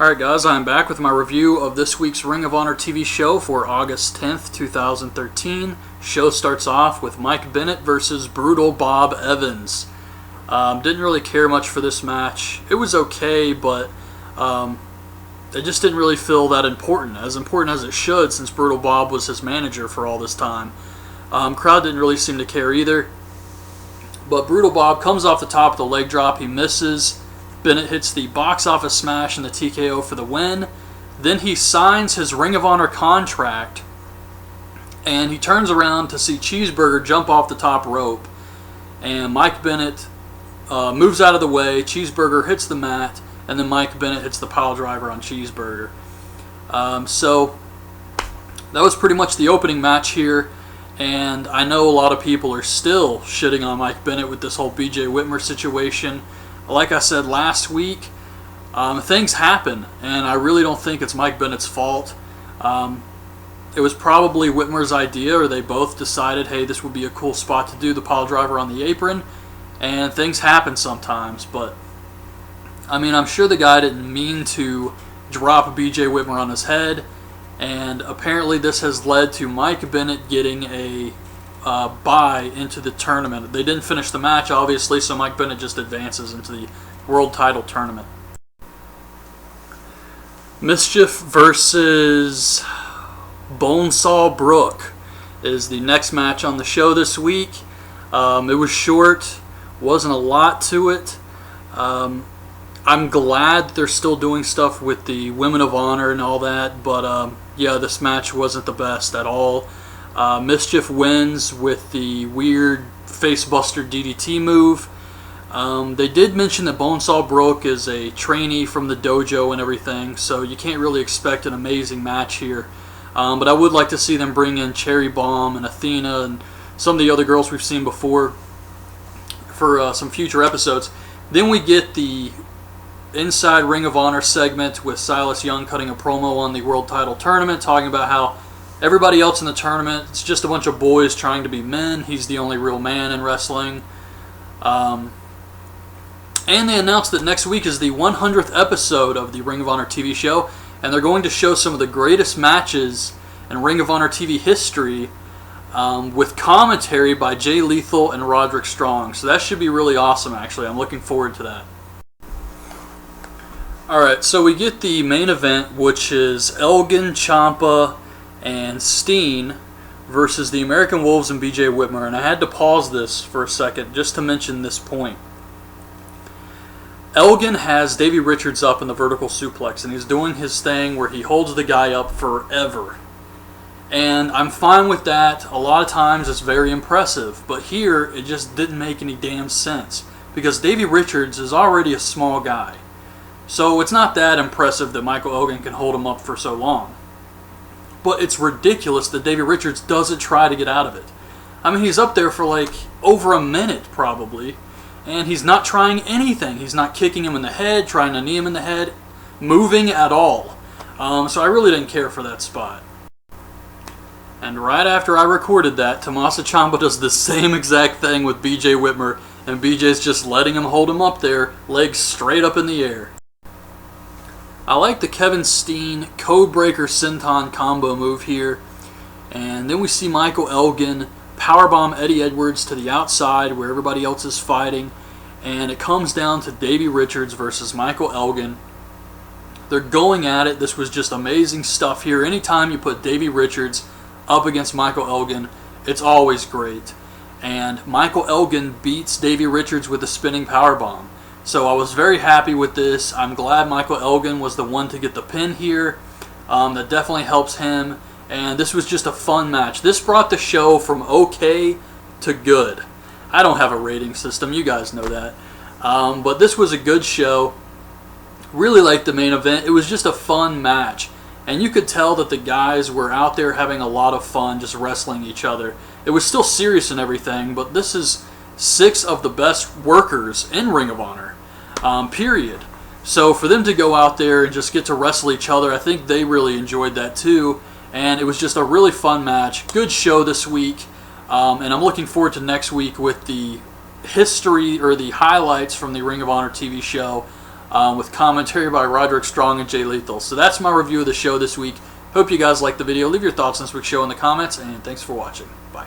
Alright guys, I'm back with my review of this week's Ring of Honor TV show for August 10th, 2013. Show starts off with Mike Bennett versus Brutal Bob Evans. Didn't really care much for this match. It was okay, but it just didn't really feel that important as it should, since Brutal Bob was his manager for all this time. Crowd didn't really seem to care either. But Brutal Bob comes off the top of the leg drop, he misses. Bennett hits the box office smash and the TKO for the win. Then he signs his Ring of Honor contract, and he turns around to see Cheeseburger jump off the top rope. And Mike Bennett moves out of the way, Cheeseburger hits the mat, and then Mike Bennett hits the pile driver on Cheeseburger. So that was pretty much the opening match here. And I know a lot of people are still shitting on Mike Bennett with this whole BJ Whitmer situation. Like I said last week, things happen, and I really don't think it's Mike Bennett's fault. It was probably Whitmer's idea, or they both decided, hey, this would be a cool spot to do the pile driver on the apron, and things happen sometimes. But, I mean, I'm sure the guy didn't mean to drop BJ Whitmer on his head, and apparently this has led to Mike Bennett getting a bye into the tournament. They didn't finish the match, obviously, so Mike Bennett just advances into the world title tournament. Mischief versus Bonesaw Brook is the next match on the show this week. It was short, wasn't a lot to it. I'm glad they're still doing stuff with the Women of Honor and all that, but yeah, this match wasn't the best at all. Mischief wins with the weird facebuster DDT move. They did mention that Bonesaw Brook is a trainee from the dojo and everything, so you can't really expect an amazing match here. But I would like to see them bring in Cherry Bomb and Athena and some of the other girls we've seen before for some future episodes. Then we get the Inside Ring of Honor segment with Silas Young cutting a promo on the World Title Tournament, talking about how everybody else in the tournament, it's just a bunch of boys trying to be men. He's the only real man in wrestling. And they announced that next week is the 100th episode of the Ring of Honor TV show, and they're going to show some of the greatest matches in Ring of Honor TV history with commentary by Jay Lethal and Roderick Strong. So that should be really awesome, actually. I'm looking forward to that. Alright, so we get the main event, which is Elgin, Ciampa, and Steen versus the American Wolves and BJ Whitmer. And I had to pause this for a second just to mention this point. Elgin has Davey Richards up in the vertical suplex, and he's doing his thing where he holds the guy up forever. And I'm fine with that. A lot of times it's very impressive, but here it just didn't make any damn sense, because Davey Richards is already a small guy. So it's not that impressive that Michael Elgin can hold him up for so long. But it's ridiculous that Davey Richards doesn't try to get out of it. I mean, he's up there for like over a minute probably, and he's not trying anything. He's not kicking him in the head, trying to knee him in the head, moving at all. So I really didn't care for that spot. And right after I recorded that, Tommaso Ciampa does the same exact thing with BJ Whitmer, and BJ's just letting him hold him up there, legs straight up in the air. I like the Kevin Steen Codebreaker Senton combo move here. And then we see Michael Elgin powerbomb Eddie Edwards to the outside where everybody else is fighting. And it comes down to Davey Richards versus Michael Elgin. They're going at it. This was just amazing stuff here. Anytime you put Davey Richards up against Michael Elgin, it's always great. And Michael Elgin beats Davey Richards with a spinning powerbomb. So I was very happy with this. I'm glad Michael Elgin was the one to get the pin here. That definitely helps him. And this was just a fun match. This brought the show from okay to good. I don't have a rating system. You guys know that. But this was a good show. Really liked the main event. It was just a fun match. And you could tell that the guys were out there having a lot of fun just wrestling each other. It was still serious and everything, but this is 6 of the best workers in Ring of Honor. Period. So for them to go out there and just get to wrestle each other, I think they really enjoyed that too. And it was just a really fun match. Good show this week. And I'm looking forward to next week with the history or the highlights from the Ring of Honor TV show. with commentary by Roderick Strong and Jay Lethal. So that's my review of the show this week. Hope you guys liked the video. Leave your thoughts on this week's show in the comments, and thanks for watching. Bye.